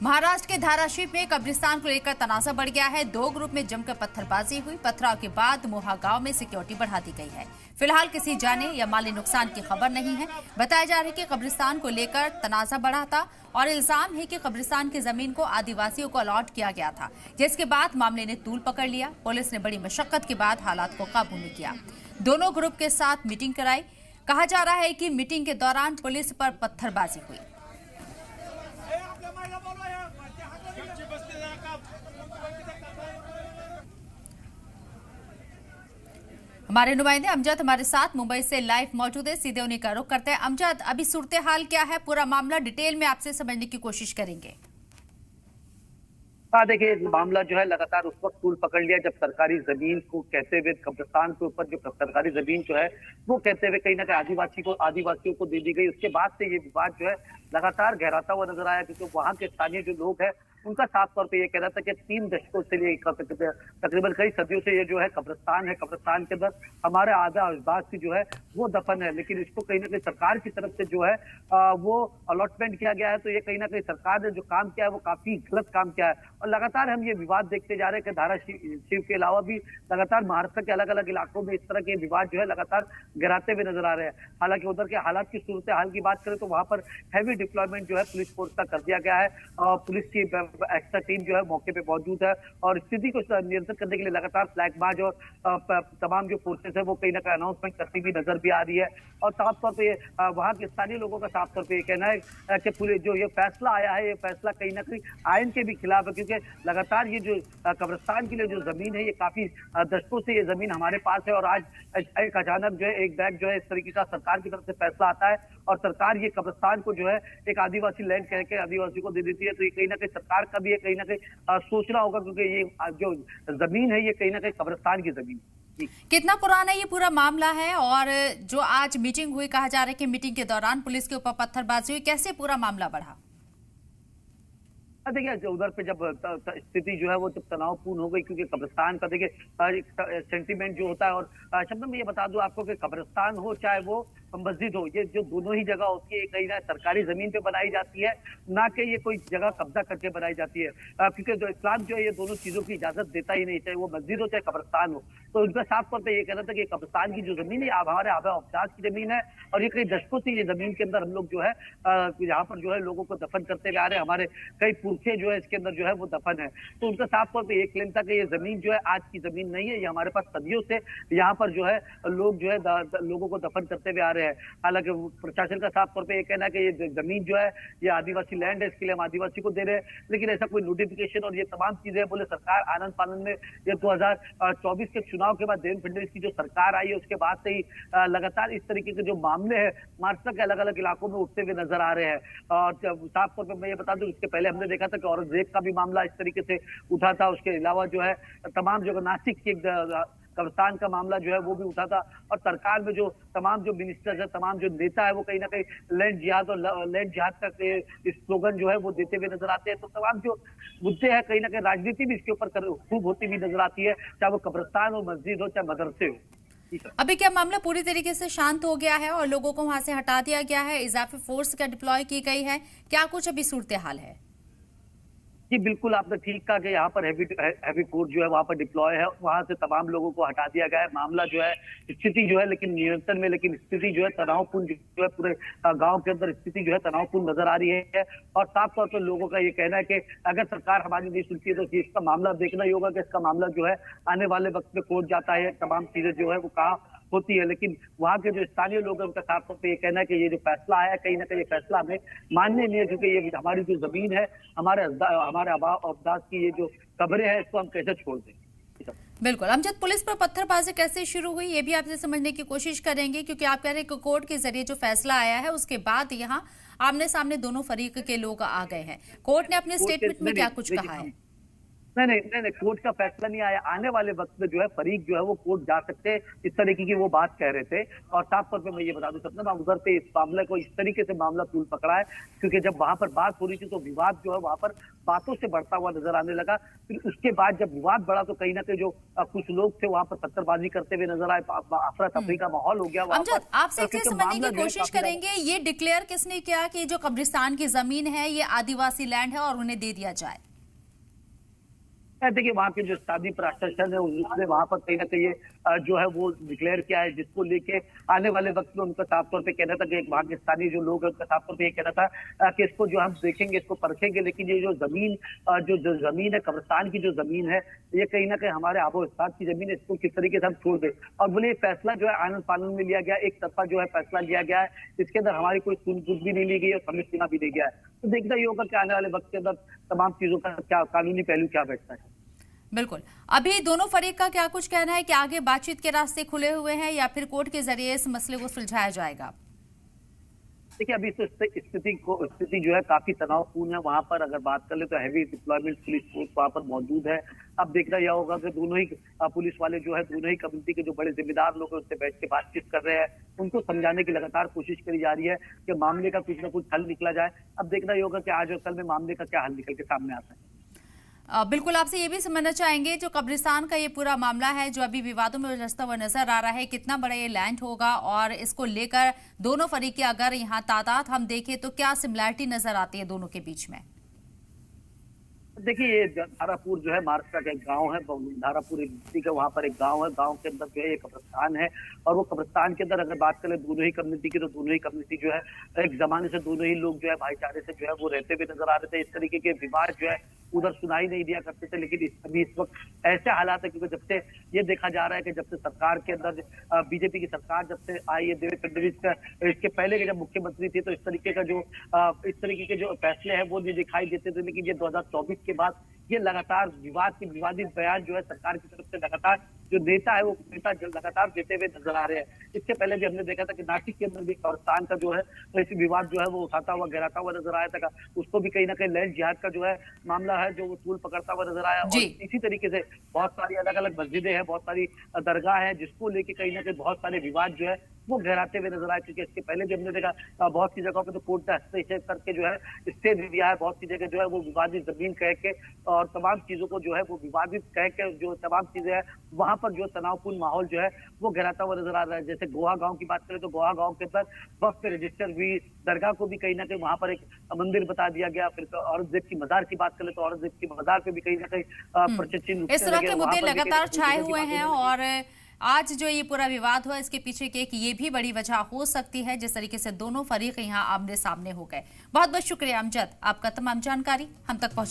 महाराष्ट्र के धाराशिव में कब्रिस्तान को लेकर तनाजा बढ़ गया है। दो ग्रुप में जमकर पत्थरबाजी हुई। पथराव के बाद मोहा गांव में सिक्योरिटी बढ़ा दी गई है। फिलहाल किसी जाने या माली नुकसान की खबर नहीं है। बताया जा रहा है कि कब्रिस्तान को लेकर तनाजा बढ़ा था और इल्जाम है कि कब्रिस्तान की जमीन को आदिवासियों को अलॉट किया गया था, जिसके बाद मामले ने तूल पकड़ लिया। पुलिस ने बड़ी मशक्कत के बाद हालात को काबू में किया। दोनों ग्रुप के साथ मीटिंग कराई। कहा जा रहा है कि मीटिंग के दौरान पुलिस पर पत्थरबाजी हुई। हमारे नुमाइंदे अमजद हमारे साथ मुंबई से लाइव मौजूद है, सीधे उन्हीं का रुख करते हैं। अमजद, अभी सूरत हाल क्या है, पूरा मामला डिटेल में आपसे समझने की कोशिश करेंगे। हाँ, देखिए मामला जो है लगातार उस वक्त तूल पकड़ लिया जब सरकारी जमीन को कहते हुए कब्रिस्तान के ऊपर जो सरकारी जमीन जो है वो कहते हुए कहीं ना कहीं आदिवासियों को दे दी गई। उसके बाद से ये विवाद जो है लगातार गहराता हुआ नजर आया, क्योंकि वहां के स्थानीय जो लोग हैं उनका साफ तौर पे ये कहना था कि 3 दशकों से तकरीबन कई सदियों से ये जो है कब्रिस्तान के अंदर हमारे आधा अजदाद की जो है वो दफन है, लेकिन इसको कहीं ना कहीं सरकार की तरफ से जो है वो अलॉटमेंट किया गया है। तो ये कहीं ना कहीं सरकार ने जो काम किया है वो काफी गलत काम किया है और लगातार हम ये विवाद देखते जा रहे हैं कि धाराशिव के अलावा भी लगातार महाराष्ट्र के अलग अलग इलाकों में इस तरह के विवाद जो है लगातार गिराते हुए नजर आ रहे हैं। हालांकि उधर के हालात की सूरत हाल की बात करें तो वहां पर हैवी डिप्लॉयमेंट जो है पुलिस फोर्स का कर दिया गया है और पुलिस की एक्स्ट्रा टीम जो है मौके पे मौजूद है और स्थिति को नियंत्रित करने के लिए लगातार फ्लैग मार्च और तमाम जो फोर्सेस है वो कहीं ना कहीं अनाउंसमेंट करती हुई नजर भी आ रही है। और साफ तौर पर वहां के स्थानीय लोगों का साफ तौर पर ये कहना है कि पुलिस जो ये फैसला आया है ये फैसला कहीं ना कहीं आयन के भी खिलाफ है, क्योंकि लगातार ये जो कब्रिस्तान के लिए जो जमीन है ये काफी दशकों से ये जमीन हमारे पास है और आज एक अचानक जो है एक बैग जो है इस तरीके का सरकार की तरफ से फैसला आता है और सरकार ये कब्रिस्तान को जो है एक आदिवासी लैंड कह के आदिवासी को दे देती है। तो ये कहीं ना कहीं सरकार का भी कहीं ना कहीं सोचना होगा, क्योंकि ये जो जमीन है ये कहीं ना कहीं कब्रिस्तान की जमीन। कितना पुराना ये पूरा मामला है और जो आज मीटिंग हुई, कहा जा रहा है कि मीटिंग के दौरान पुलिस के ऊपर पत्थरबाजी हुई, कैसे पूरा मामला बढ़ा? देखिए उधर पे जब स्थिति जो है वो जब तनावपूर्ण हो गई, क्योंकि कब्रिस्तान का देखिए सेंटीमेंट जो होता है और शब्द में ये बता दूं आपको कि कब्रिस्तान हो चाहे वो मस्जिद हो, ये जो दोनों ही जगह होती है कहीं ना सरकारी जमीन पे बनाई जाती है, ना कि ये कोई जगह कब्जा करके बनाई जाती है, क्योंकि जो इस्लाम जो है ये दोनों चीजों की इजाजत देता ही नहीं, चाहे वो मस्जिद हो चाहे कब्रिस्तान हो। तो उनका साफ तौर पर ये कहना था कि कब्रिस्तान की जो जमीन है हमारे आबा अजदाद की जमीन है और ये कई दशकों से ये जमीन के अंदर हम लोग जो है यहाँ पर जो है लोगों को दफन करते हुए आ रहे हैं, हमारे कई पुरखे जो है इसके अंदर जो है वो दफन है। तो उनका साफ तौर पर ये क्लेम था कि ये जमीन जो है आज की जमीन नहीं है, ये हमारे पास सदियों से यहाँ पर जो है लोग जो है लोगों को दफन करते हुए आ रहे हैं। हालांकि प्रशासन का साफ तौर पे ये कहना है कि ये जमीन जो है ये आदिवासी लैंड है, इसके लिए हम आदिवासी को दे रहे हैं, लेकिन ऐसा कोई नोटिफिकेशन और ये तमाम चीजें बोले सरकार आनंद पानंद में ये 2024 के चुनाव के बाद देवेंद्र फडणवीस की जो सरकार आई है उसके बाद से ही लगातार इस तरीके के जो मामले हैं महाराष्ट्र के अलग अलग इलाकों में उठते हुए नजर आ रहे हैं। और साफ तौर पर मैं ये बता दूं इसके पहले हमने देखा था कि औरंगजेब का भी मामला इस तरीके से उठा था। उसके अलावा जो है तमाम जो नासिक के कब्रिस्तान का मामला जो है वो भी उठा था और सरकार में जो तमाम जो मिनिस्टर्स है तमाम जो नेता है वो कहीं ना कहीं लैंड जिहाद और लैंड जिहाद का स्लोगन जो है वो देते हुए नजर आते हैं। तो तमाम जो मुद्दे हैं कहीं ना कहीं राजनीति भी इसके ऊपर खूब होती हुई नजर आती है, चाहे वो कब्रिस्तान हो, मस्जिद हो, चाहे मदरसे हो। अभी क्या मामला पूरी तरीके से शांत हो गया है और लोगों को वहां से हटा दिया गया है, इजाफी फोर्स क्या डिप्लॉय की गई है, क्या कुछ अभी सूरत हाल है? जी बिल्कुल, आपने ठीक कहा कि यहाँ पर हैवी फोर्स जो है वहाँ पर डिप्लॉय है, वहाँ से तमाम लोगों को हटा दिया गया है। मामला जो है स्थिति जो है लेकिन नियंत्रण में, लेकिन स्थिति जो है तनावपूर्ण जो है पूरे गांव के अंदर स्थिति जो है तनावपूर्ण नजर आ रही है। और साफ तौर पर लोगों का ये कहना है कि अगर सरकार हमारी नहीं सुनती है तो इसका मामला देखना ही होगा कि इसका मामला जो है आने वाले वक्त में कोर्ट जाता है, तमाम चीजें जो है वो कहाँ होती है। लेकिन वहाँ के जो स्थानीय लोग हैं उनका साफ तौर पर ये कहना है कि ये जो फैसला आया कहीं ना कहीं ये फैसला हमें मानने नहीं है, क्योंकि ये हमारी जो जमीन है हमारे आबा अजदाद की ये जो कब्रें हैं इसको हम कैसे छोड़ दें। बिल्कुल अमजद, पुलिस पर पत्थरबाजी कैसे शुरू हुई ये भी आपसे समझने की कोशिश करेंगे, क्योंकि आप कह रहे हैं कि कोर्ट के जरिए जो फैसला आया है उसके बाद यहाँ आमने सामने दोनों फरीक के लोग आ गए हैं। कोर्ट ने अपने स्टेटमेंट में क्या कुछ कहा है? नहीं नहीं नहीं नहीं, कोर्ट का फैसला नहीं आया। आने वाले वक्त में जो है फरीक जो है वो कोर्ट जा सकते हैं, इस तरीके की वो बात कह रहे थे। और साफ तौर पे मैं ये बता दूं सपना, मैं उधर पे इस मामले को इस तरीके से मामला तूल पकड़ा है, क्योंकि जब वहां पर बात हो रही थी तो विवाद जो है वहां पर बातों से बढ़ता हुआ नजर आने लगा। फिर उसके बाद जब विवाद बढ़ा तो कहीं ना कहीं जो कुछ लोग थे वहां पर पत्थरबाजी करते हुए नजर आए, अफरा तफरी का माहौल हो गया वहां अमजद, पर। आपसे एक चीज समझने की कोशिश करेंगे, ये डिक्लेयर किसने किया कि जो कब्रिस्तान की जमीन है ये आदिवासी लैंड है और उन्हें दे दिया जाए? देखिए वहाँ के जो स्थानीय प्रशासन है उसने वहाँ पर कहीं ना कहीं जो है वो डिक्लेयर किया है, जिसको लेके आने वाले वक्त में उनका साफ तौर पे कहना था कि वहाँ के स्थानीय जो लोग हैं उनका साफ तौर पे ये कहना था कि इसको जो हम देखेंगे, इसको परखेंगे, लेकिन ये जो जमीन जो जमीन है, कब्रिस्तान की जो जमीन है, ये कहीं ना कहीं हमारे आबो इस्ताद की जमीन है, इसको किस तरीके से हम छोड़ दें। और बोले ये फैसला जो है आनंद पानंद में लिया गया, एक तरफा जो है फैसला लिया गया है, इसके अंदर हमारी कोई सुन भी नहीं ली गई और समझ सुना भी नहीं गया है। तो देखना ये होगा कि आने वाले वक्त के अंदर तमाम चीजों का क्या कानूनी पहलू क्या बैठता है। बिल्कुल। अभी दोनों फरीक का क्या कुछ कहना है कि आगे बातचीत के रास्ते खुले हुए हैं या फिर कोर्ट के जरिए इस मसले को सुलझाया जाएगा? देखिए अभी तो स्थिति जो है काफी तनावपूर्ण है। वहां पर अगर बात कर ले तो हैवी डिप्लॉयमेंट पुलिस फोर्स वहां पर मौजूद है। अब देखना यह होगा कि दोनों ही पुलिस वाले जो है, दोनों ही कम्युनिटी के जो बड़े जिम्मेदार लोग हैं उससे बैठ के बातचीत कर रहे हैं, उनको समझाने की लगातार कोशिश करी जा रही है कि मामले का कुछ ना कुछ हल निकला जाए। अब देखना यह होगा कि आज और कल में मामले का क्या हल निकल के सामने आता है। बिल्कुल, आपसे ये भी समझना चाहेंगे जो कब्रिस्तान का ये पूरा मामला है जो अभी विवादों में उलझता हुआ नजर आ रहा है, कितना बड़ा ये लैंड होगा और इसको लेकर दोनों फरीक की अगर यहाँ तादाद हम देखें तो क्या सिमिलैरिटी नजर आती है दोनों के बीच में? देखिए ये धारापुर जो है महाराष्ट्र का एक गांव है, धारापुर एक डिस्ट्रिक्ट है, वहाँ पर एक गांव है, गांव के अंदर जो है एक कब्रिस्तान है। और वो कब्रिस्तान के अंदर अगर बात करें दोनों ही कम्युनिटी की, तो दोनों ही कम्युनिटी जो है एक जमाने से दोनों ही लोग जो है भाईचारे से जो है वो रहते हुए नजर आ रहे थे। इस तरीके के विवाद जो है उधर सुनाई नहीं दिया करते थे, लेकिन अभी इस वक्त ऐसे हालात है, क्योंकि जब से ये देखा जा रहा है कि जब से सरकार के अंदर बीजेपी की सरकार जब से आई है, देवेंद्र फडणवीस का, इसके पहले के जब मुख्यमंत्री थे तो इस तरीके के जो फैसले हैं वो नहीं दिखाई देते थे। लेकिन ये 2024 के बाद ये लगातार विवादित बयान जो है सरकार की तरफ से लगातार जो नेता है वो नेता लगातार देते हुए नजर आ रहे हैं। इससे पहले भी हमने देखा था कि नासिक के अंदर भी कब्रिस्तान का जो है ऐसी विवाद जो है वो उठाता हुआ गहराता हुआ नजर आया था। उसको भी कहीं ना कहीं लैंड जिहाद का जो है मामला है जो वो तूल पकड़ता हुआ नजर आया। और इसी तरीके से बहुत सारी अलग अलग मस्जिदें हैं, बहुत सारी दरगाह है, जिसको लेके कहीं ना कहीं बहुत सारे विवाद जो है वो गहराते हुए नजर आए। क्योंकि इसके पहले भी हमने देखा बहुत सी जगहों पे तो कोर्ट ने हस्तक्षेप करके जो है स्टे दे दिया है, बहुत सी जगह जो है वो विवादित जमीन कह के और तमाम चीजों को जो है वो विवादित कह के जो तमाम चीजें हैं वहां पर जो तनावपूर्ण माहौल जो है वो गहराता हुआ नजर आ रहा है। जैसे गोहा गांव की बात करें तो गोहा गांव के अंदर वक्त पे रजिस्टर हुई, दरगाह को भी कहीं ना कहीं वहां पर एक मंदिर बता दिया गया। फिर औरंगजेब की मजार की बात करें तो औरंगजेब की मजार पे भी कहीं ना कहीं प्रचलित इस तरह के मुद्दे लगातार छाए हुए हैं और आज जो ये पूरा विवाद हुआ इसके पीछे की एक ये भी बड़ी वजह हो सकती है जिस तरीके से दोनों फरीक यहाँ आमने सामने हो गए। बहुत बहुत शुक्रिया अमजद, आपका तमाम जानकारी हम तक पहुंचा।